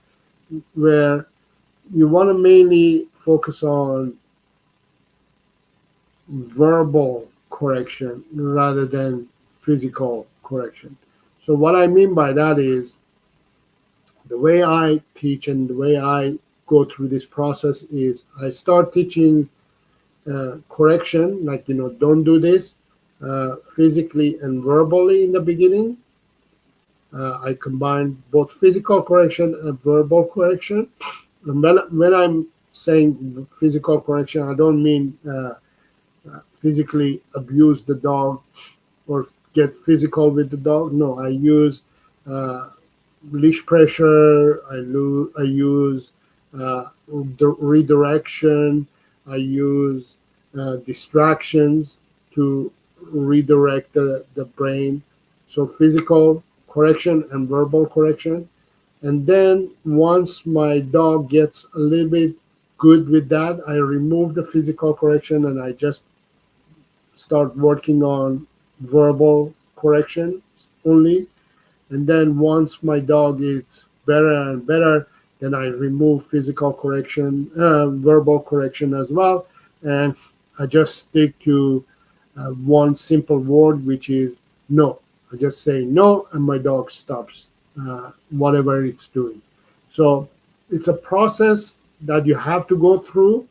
where you want to mainly focus on verbal correction rather than physical correction. So what I mean by that is the way I teach and the way I go through this process is I start teaching correction, like, don't do this, physically and verbally in the beginning. I combine both physical correction and verbal correction. And when I'm saying physical correction, I don't mean physically abuse the dog or get physical with the dog. No, I use uh, leash pressure. I use redirection. I use distractions to redirect the brain. So physical correction and verbal correction. And then once my dog gets a little bit good with that, I remove the physical correction and I just start working on verbal correction only. And then once my dog is better and better, then I remove physical correction, verbal correction as well, and I just stick to one simple word, which is no. I just say no, and my dog stops whatever it's doing. So it's a process that you have to go through.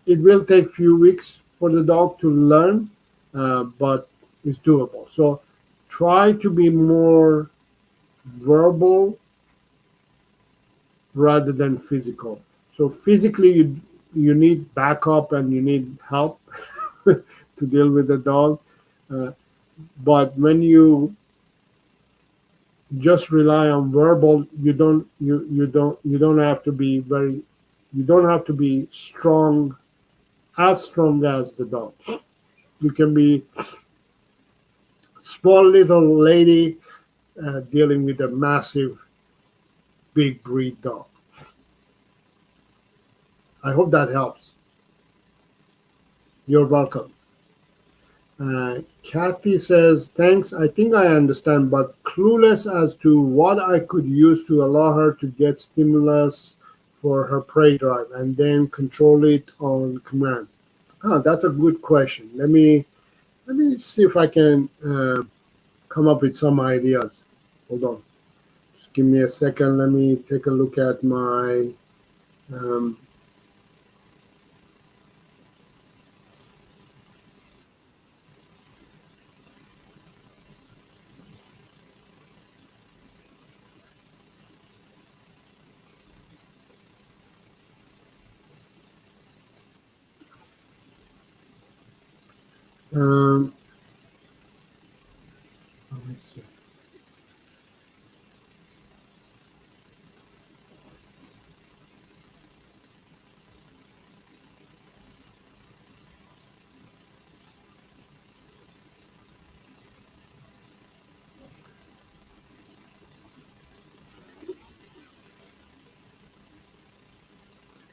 It will take few weeks for the dog to learn, but it's doable. So try to be more verbal rather than physical. So physically, you need backup and you need help to deal with the dog. Uh, but when you just rely on verbal, you don't have to be very you don't have to be strong as strong as the dog. You can be small little lady dealing with a massive big breed dog. I hope that helps. You're welcome. Kathy says, thanks. I think I understand, but clueless as to what I could use to allow her to get stimulus for her prey drive and then control it on command. Ah, that's a good question. Let me see if I can come up with some ideas. Hold on. Just give me a second. Let me take a look at my. Um, Um, let me see.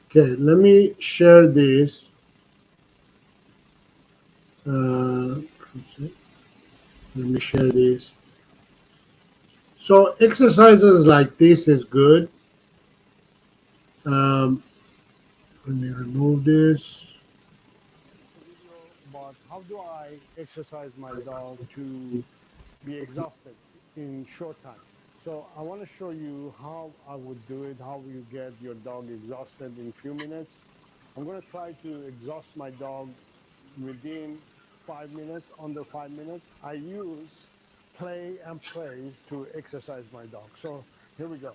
Okay, let me share this. Uh, let me share this. So exercises like this is good. Um, let me remove this. It's a video about how do I exercise my dog to be exhausted in short time. So I want to show you how I would do it, how you get your dog exhausted in few minutes. I'm going to try to exhaust my dog within 5 minutes, under 5 minutes. I use play and praise to exercise my dog. So here we go.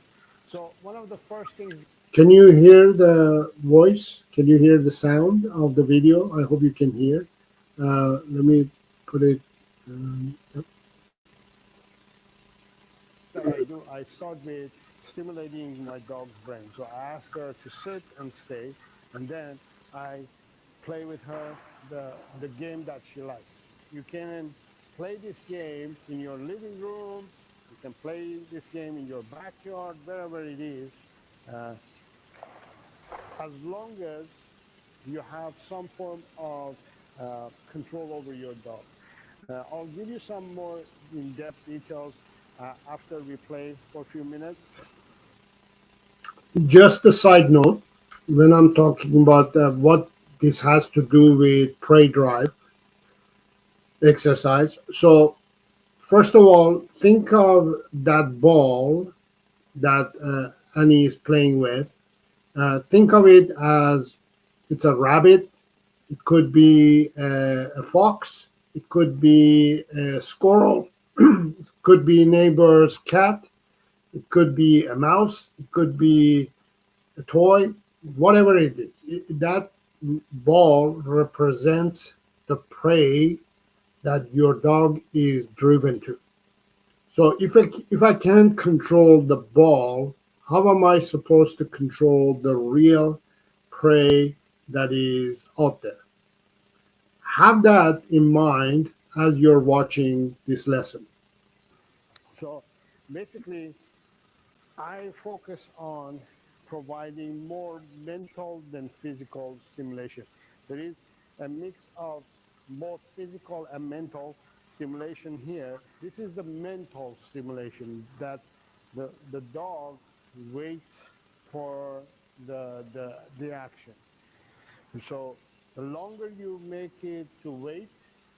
So one of the first things. Can you hear the voice? Can you hear the sound of the video? I hope you can hear. Let me put it. Yep. That I do, I start with stimulating my dog's brain. So I ask her to sit and stay, and then I play with her the game that she likes. You can play this game in your living room. You can play this game in your backyard, wherever it is, uh, as long as you have some form of control over your dog. I'll give you some more in-depth details after we play for a few minutes. Just a side note, when I'm talking about what this has to do with prey drive exercise. So, first of all, think of that ball that Annie is playing with. Think of it as it's a rabbit. It could be a fox. It could be a squirrel. It could be neighbor's cat. It could be a mouse. It could be a toy. Whatever it is, that ball represents the prey that your dog is driven to. So if I can't control the ball, how am I supposed to control the real prey that is out there? Have that in mind as you're watching this lesson. So basically, I focus on providing more mental than physical stimulation. There is a mix of both physical and mental stimulation here. This is the mental stimulation that the dog waits for the action. So the longer you make it to wait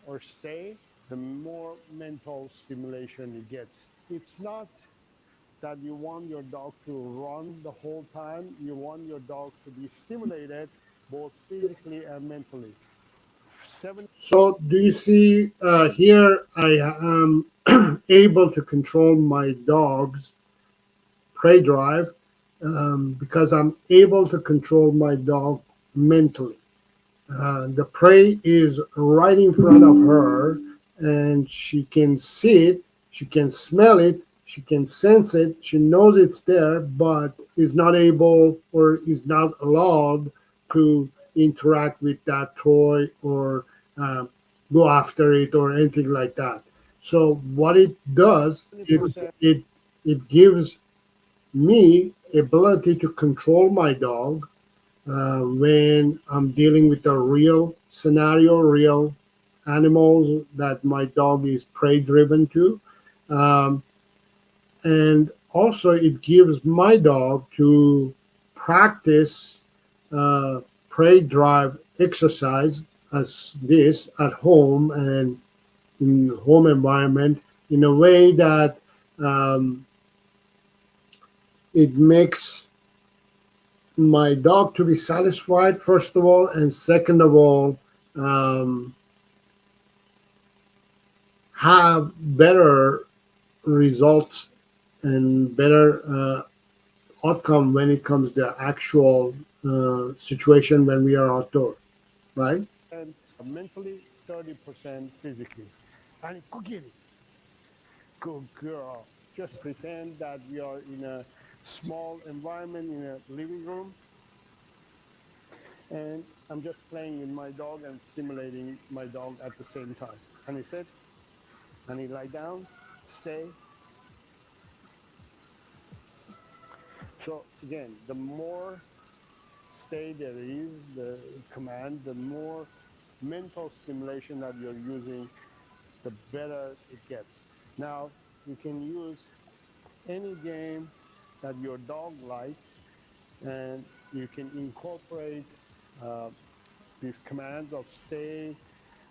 or stay, the more mental stimulation it gets. It's not that you want your dog to run the whole time. You want your dog to be stimulated both physically and mentally. 70. So do you see here I am able to control my dog's prey drive because I'm able to control my dog mentally. The prey is right in front of her, and she can see it, she can smell it, she can sense it, she knows it's there, but is not able or is not allowed to interact with that toy or uh, go after it or anything like that. So what it does, it it gives me ability to control my dog when I'm dealing with a real scenario, real animals that my dog is prey driven to. Um, and also, it gives my dog to practice uh, prey drive exercise as this at home and in home environment in a way that um, it makes my dog to be satisfied first of all, and second of all, um, have better results and better outcome when it comes to actual situation when we are outdoor, right? Mentally, 30% physically. And go get it. Good girl. Just pretend that we are in a small environment in a living room, and I'm just playing with my dog and stimulating my dog at the same time. Honey, sit. Honey, lie down. Stay. So again, the more stay there is, the command, the more mental stimulation that you're using, the better it gets. Now, you can use any game that your dog likes, and you can incorporate uh, these commands of stay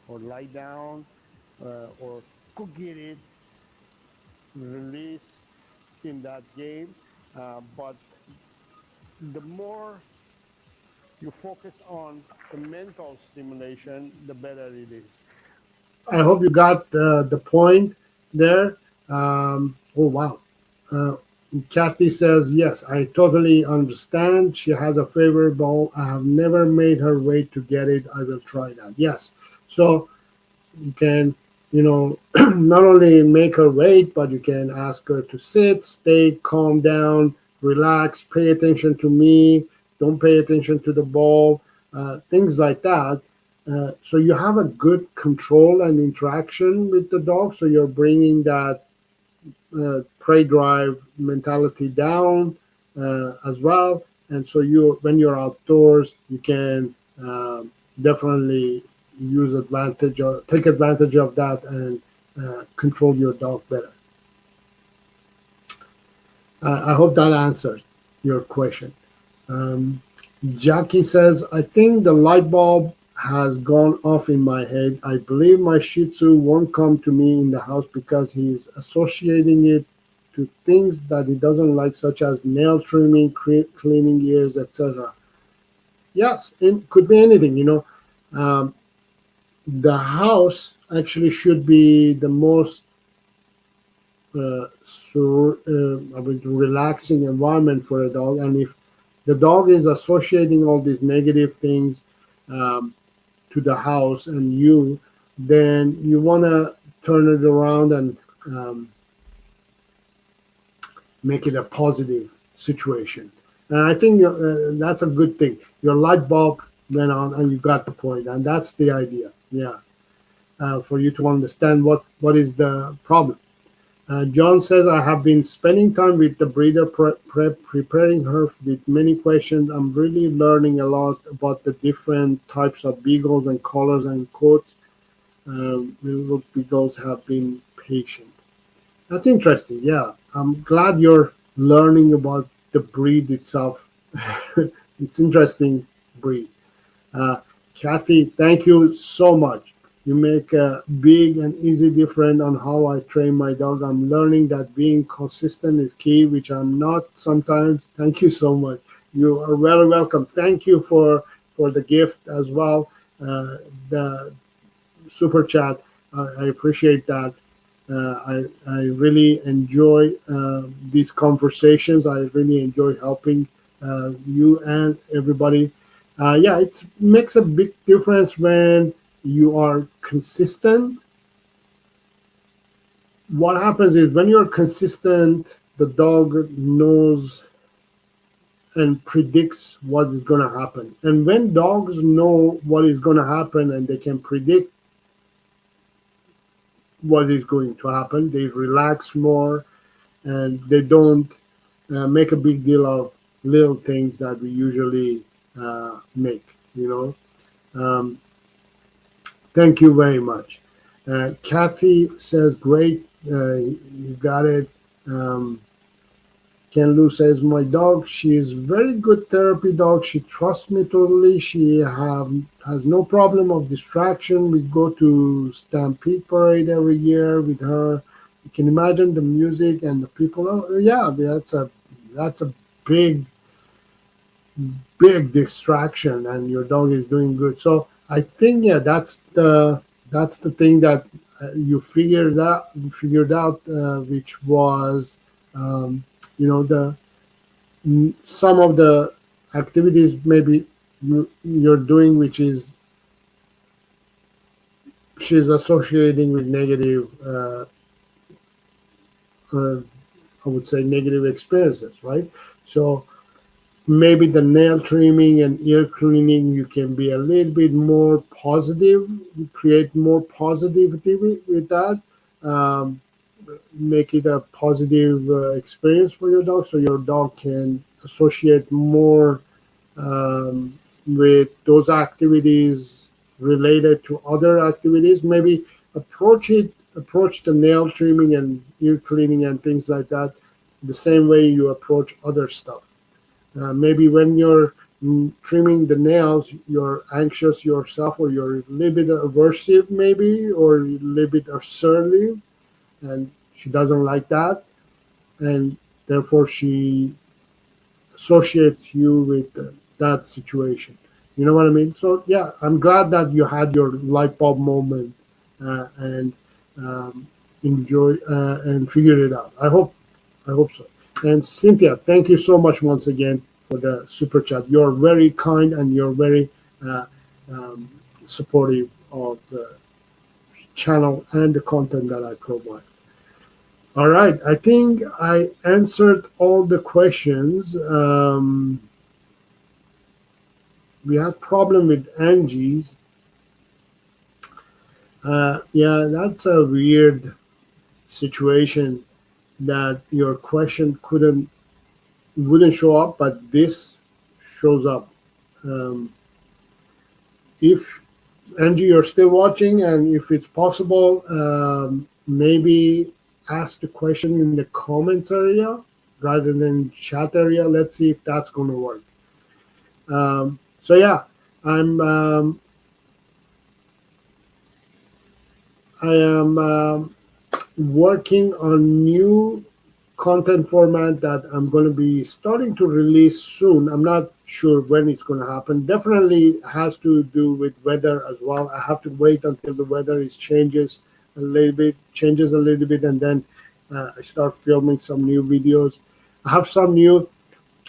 or lie down or go get it, release in that game. But the more you focus on the mental stimulation, the better it is. I hope you got the point there. Oh, wow. Uh, Kathy says, yes, I totally understand. She has a favorite ball. I have never made her wait to get it. I will try that. Yes. So you can, not only make her wait, but you can ask her to sit, stay, calm down, relax, pay attention to me, don't pay attention to the ball, things like that. So you have a good control and interaction with the dog. So you're bringing that prey drive mentality down as well. And so when you're outdoors, you can definitely use advantage or take advantage of that and control your dog better. I hope that answers your question. Um, Jackie says, I think the light bulb has gone off in my head. I believe my Shih Tzu won't come to me in the house because he's associating it to things that he doesn't like, such as nail trimming, cleaning ears, etc. Yes, it could be anything. Um, the house actually should be the most relaxing environment for a dog. And if the dog is associating all these negative things um, to the house and you, then you want to turn it around and um, make it a positive situation. And I think that's a good thing. Your light bulb went on and you got the point. And that's the idea. Yeah. For you to understand what is the problem. John says, I have been spending time with the breeder, preparing her with many questions. I'm really learning a lot about the different types of beagles and colors and coats. Little beagles have been patient. That's interesting. Yeah, I'm glad you're learning about the breed itself. It's interesting breed. Uh, Kathy, thank you so much. You make a big and easy difference on how I train my dog. I'm learning that being consistent is key, which I'm not sometimes. Thank you so much. You are very welcome. Thank you for the gift as well. The super chat. I appreciate that. I really enjoy these conversations. I really enjoy helping you and everybody. Yeah, it makes a big difference when you are consistent. What happens is when you're consistent, the dog knows and predicts what is going to happen. And when dogs know what is going to happen and they can predict what is going to happen, they relax more and they don't make a big deal of little things that we usually make, you know. Um, Thank you very much. Kathy says, great, you got it. Um, Ken Lu says, my dog, she is very good therapy dog. She trusts me totally. She has no problem of distraction. We go to Stampede Parade every year with her. You can imagine the music and the people. Oh, yeah, that's a big big distraction, and your dog is doing good. So I think, yeah, that's the thing that you figured out, which was um, the some of the activities maybe you're doing, which is she's associating with negative, uh, I would say, negative experiences, right? So maybe the nail trimming and ear cleaning, you can be a little bit more positive, create more positivity with that. Um, Make it a positive experience for your dog so your dog can associate more with those activities related to other activities. Maybe approach the nail trimming and ear cleaning and things like that the same way you approach other stuff. Maybe when you're trimming the nails, you're anxious yourself, or you're a little bit aversive, maybe, or a little bit assertive, and she doesn't like that, and therefore she associates you with that situation. You know what I mean? So yeah, I'm glad that you had your light bulb moment and um, enjoy and figured it out. I hope so. And Cynthia, thank you so much once again for the super chat. You're very kind and you're very uh, um, supportive of the channel and the content that I provide. All right, I think I answered all the questions. We had problem with Angie's. Yeah, that's a weird situation that your question couldn't wouldn't show up, but this shows up. Um, if Angie, you're still watching, and if it's possible, maybe ask the question in the comments area rather than chat area. Let's see if that's going to work. So yeah, I'm I am working on new content format that I'm going to be starting to release soon. I'm not sure when it's going to happen. Definitely has to do with weather as well. I have to wait until the weather is changes a little bit, and then I start filming some new videos. I have some new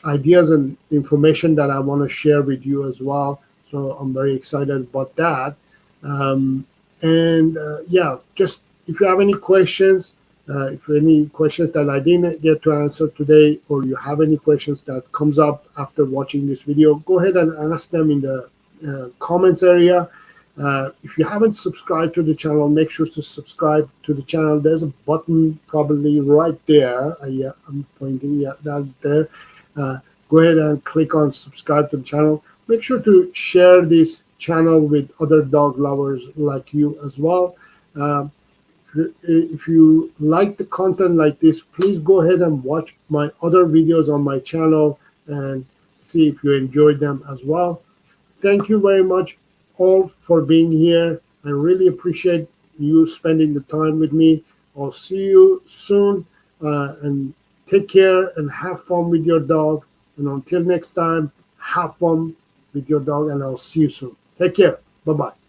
ideas and information that I want to share with you as well. So I'm very excited about that. Um, and yeah, just if you have any questions, if any questions that I didn't get to answer today, or you have any questions that comes up after watching this video, go ahead and ask them in the comments area. If you haven't subscribed to the channel, make sure to subscribe to the channel. There's a button probably right there. Yeah, I'm pointing, yeah, that there. Uh, Go ahead and click on subscribe to the channel. Make sure to share this channel with other dog lovers like you as well. Uh, if you like the content like this, please go ahead and watch my other videos on my channel and see if you enjoyed them as well. Thank you very much all for being here. I really appreciate you spending the time with me. I'll see you soon, and take care and have fun with your dog. And until next time, have fun with your dog, and I'll see you soon. Take care. Bye-bye.